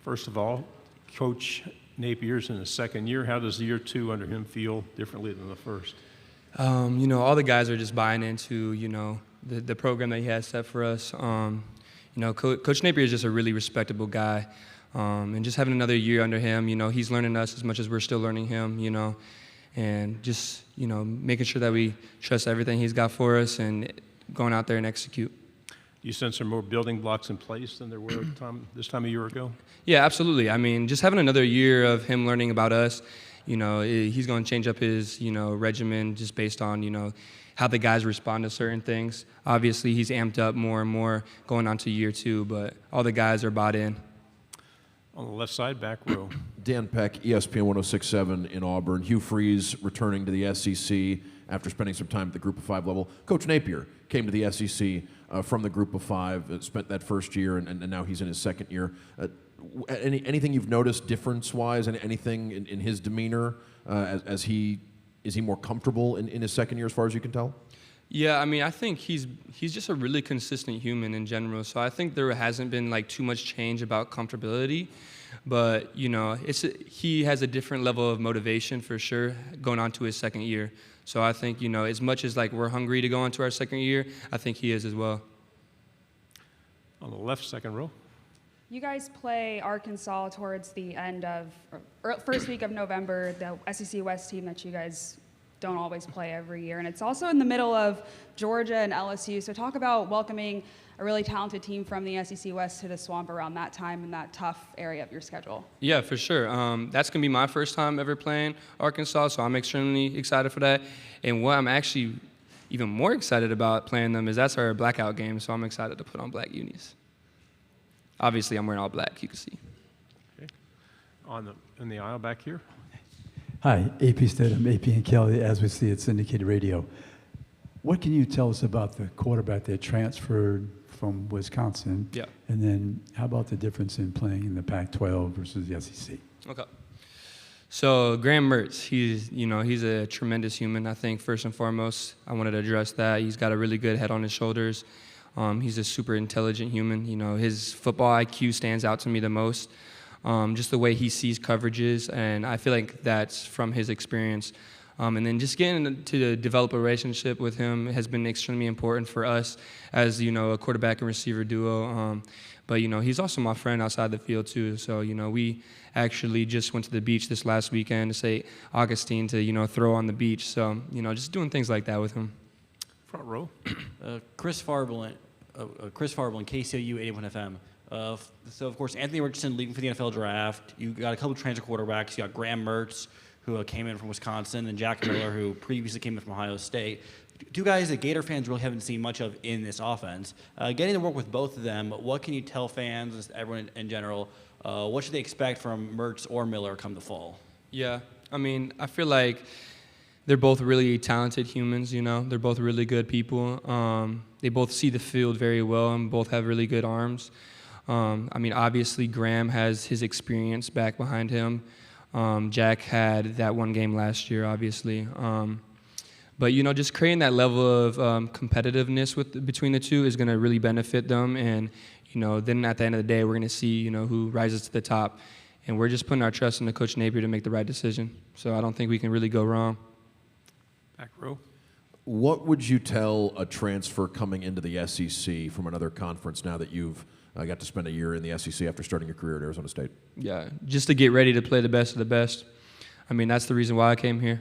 First of all, Coach Napier's in his second year. How does year two under him feel differently than the first? All the guys are just buying into, the program that he has set for us. Coach Napier is just a really respectable guy. And just having another year under him, he's learning us as much as we're still learning him, and just, making sure that we trust everything he's got for us and going out there and execute. Do you sense there are more building blocks in place than there were this time a year ago? Yeah, absolutely. I mean, just having another year of him learning about us, he's going to change up his, regimen just based on, how the guys respond to certain things. Obviously, he's amped up more and more going on to year two, but all the guys are bought in. On the left side, back row. Dan Peck, ESPN 106.7 in Auburn. Hugh Freeze returning to the SEC after spending some time at the Group of Five level. Coach Napier came to the SEC from the Group of Five, spent that first year, and now he's in his second year. Anything you've noticed difference-wise, and anything in his demeanor as he is he more comfortable in his second year as far as you can tell? Yeah, I mean, I think he's just a really consistent human in general. So I think there hasn't been like too much change about comfortability, but he has a different level of motivation for sure going on to his second year. So I think as much as like we're hungry to go into our second year, I think he is as well. On the left, second row. You guys play Arkansas towards the end of, or first week of November, the SEC West team that you guys don't always play every year. And it's also in the middle of Georgia and LSU. So talk about welcoming a really talented team from the SEC West to the Swamp around that time in that tough area of your schedule. Yeah, for sure. That's going to be my first time ever playing Arkansas, so I'm extremely excited for that. And what I'm actually even more excited about playing them is that's our blackout game, so I'm excited to put on black unis. Obviously, I'm wearing all black, you can see. Okay. In the aisle back here. Hi, AP Stedham, AP and Kelly, as we see at syndicated radio. What can you tell us about the quarterback that transferred from Wisconsin? Yeah. And then how about the difference in playing in the Pac-12 versus the SEC? Okay. So Graham Mertz, he's a tremendous human. I think first and foremost, I wanted to address that. He's got a really good head on his shoulders. He's a super intelligent human. His football IQ stands out to me the most. Just the way he sees coverages, and I feel like that's from his experience. And then just getting to develop a relationship with him has been extremely important for us as, a quarterback and receiver duo. But, he's also my friend outside the field, too. So, we actually just went to the beach this last weekend to St. Augustine to, throw on the beach. So, just doing things like that with him. Front row. Chris Farble, KCOU 81 FM. So, of course, Anthony Richardson leaving for the NFL draft. You got a couple of transfer quarterbacks. You got Graham Mertz, who came in from Wisconsin, and Jack Miller, who previously came in from Ohio State. Two guys that Gator fans really haven't seen much of in this offense. Getting to work with both of them, what can you tell fans, everyone in general, what should they expect from Mertz or Miller come the fall? Yeah, I mean, I feel like they're both really talented humans, They're both really good people. They both see the field very well and both have really good arms. Obviously, Graham has his experience back behind him. Jack had that one game last year, obviously. But, just creating that level of competitiveness between the two is going to really benefit them. And, then at the end of the day, we're going to see, who rises to the top. And we're just putting our trust in the Coach Napier to make the right decision. So I don't think we can really go wrong. Back row. What would you tell a transfer coming into the SEC from another conference now that you've got to spend a year in the SEC after starting your career at Arizona State? Yeah, just to get ready to play the best of the best. I mean, that's the reason why I came here,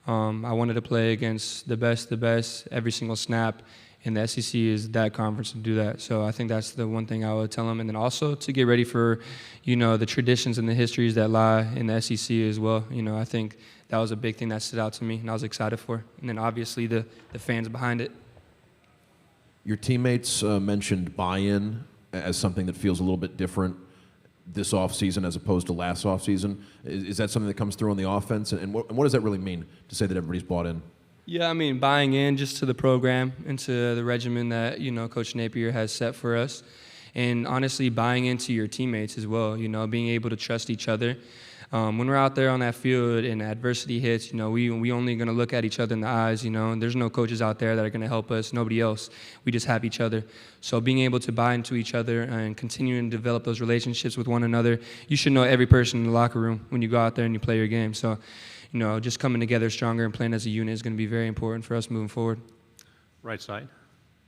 I wanted to play against the best every single snap, and the SEC is that conference to do that. So I think that's the one thing I would tell them. And then also to get ready for, the traditions and the histories that lie in the SEC as well. I think that was a big thing that stood out to me, and I was excited for. And then obviously the fans behind it. Your teammates mentioned buy-in as something that feels a little bit different this offseason as opposed to last offseason. Is that something that comes through on the offense? And what does that really mean to say that everybody's bought in? Yeah, I mean, buying in just to the program and to the regimen that, Coach Napier has set for us. And honestly, buying into your teammates as well, being able to trust each other. When we're out there on that field and adversity hits, we only going to look at each other in the eyes, and there's no coaches out there that are going to help us, nobody else. We just have each other. So being able to buy into each other and continuing to develop those relationships with one another, you should know every person in the locker room when you go out there and you play your game. So, just coming together stronger and playing as a unit is going to be very important for us moving forward. Right side.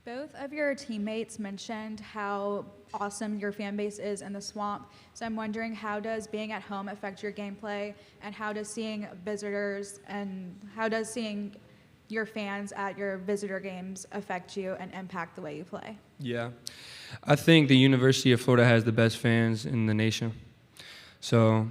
Both of your teammates mentioned how awesome your fan base is in the Swamp. So I'm wondering, how does being at home affect your gameplay, and how does seeing visitors and how does seeing your fans at your visitor games affect you and impact the way you play? Yeah. I think the University of Florida has the best fans in the nation. So,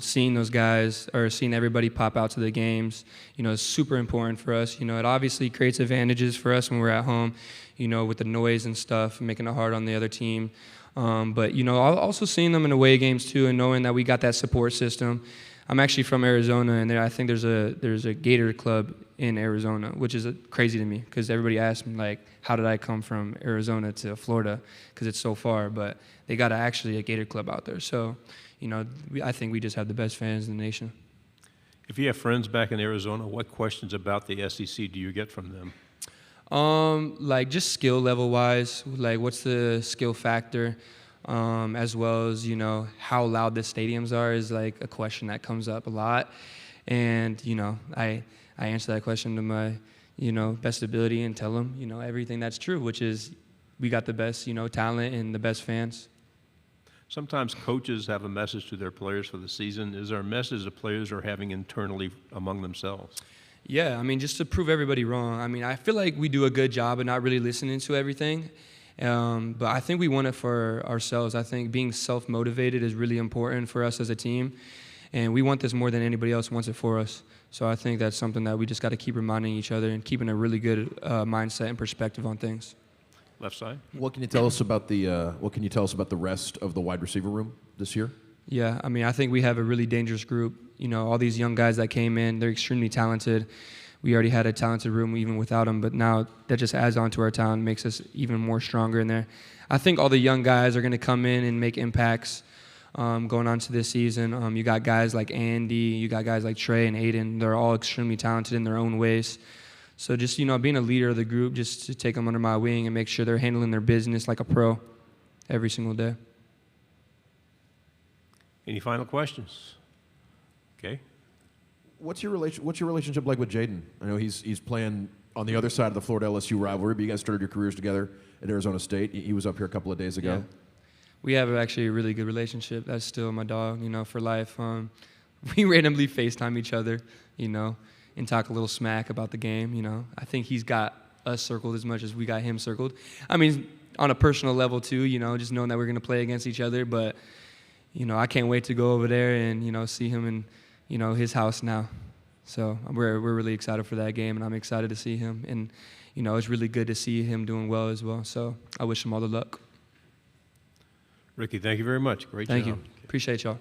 seeing those guys or seeing everybody pop out to the games, is super important for us. It obviously creates advantages for us when we're at home, with the noise and stuff, making it hard on the other team. But, also seeing them in away games too, and knowing that we got that support system. I'm actually from Arizona, and I think there's a Gator club in Arizona, which is crazy to me because everybody asks me, like, how did I come from Arizona to Florida because it's so far, but they got actually a Gator club out there. So, I think we just have the best fans in the nation. If you have friends back in Arizona, what questions about the SEC do you get from them? Like just skill level wise, like what's the skill factor, as well as, how loud the stadiums are is like a question that comes up a lot. And, I answer that question to my, best ability and tell them, everything that's true, which is we got the best, talent and the best fans. Sometimes coaches have a message to their players for the season. Is there a message the players are having internally among themselves? Yeah, just to prove everybody wrong. I feel like we do a good job of not really listening to everything, but I think we want it for ourselves. I think being self-motivated is really important for us as a team, and we want this more than anybody else wants it for us. So I think that's something that we just got to keep reminding each other and keeping a really good mindset and perspective on things. Left side. What can you tell us about the rest of the wide receiver room this year? Yeah, I think we have a really dangerous group. All these young guys that came in, they're extremely talented. We already had a talented room even without them, but now that just adds on to our talent, makes us even more stronger in there. I think all the young guys are going to come in and make impacts going on to this season. You got guys like Andy, you got guys like Trey and Aiden. They're all extremely talented in their own ways. So just, being a leader of the group, just to take them under my wing and make sure they're handling their business like a pro every single day. Any final questions? Okay. What's your relationship like with Jaden? I know he's playing on the other side of the Florida LSU rivalry, but you guys started your careers together at Arizona State. He was up here a couple of days ago. Yeah. We have actually a really good relationship. That's still my dog, for life. We randomly FaceTime each other, and talk a little smack about the game, I think he's got us circled as much as we got him circled. On a personal level too, just knowing that we're going to play against each other, but, I can't wait to go over there and, see him in, his house now. So we're really excited for that game, and I'm excited to see him. And, it's really good to see him doing well as well. So I wish him all the luck. Ricky, thank you very much. Great job. Thank you. Appreciate y'all.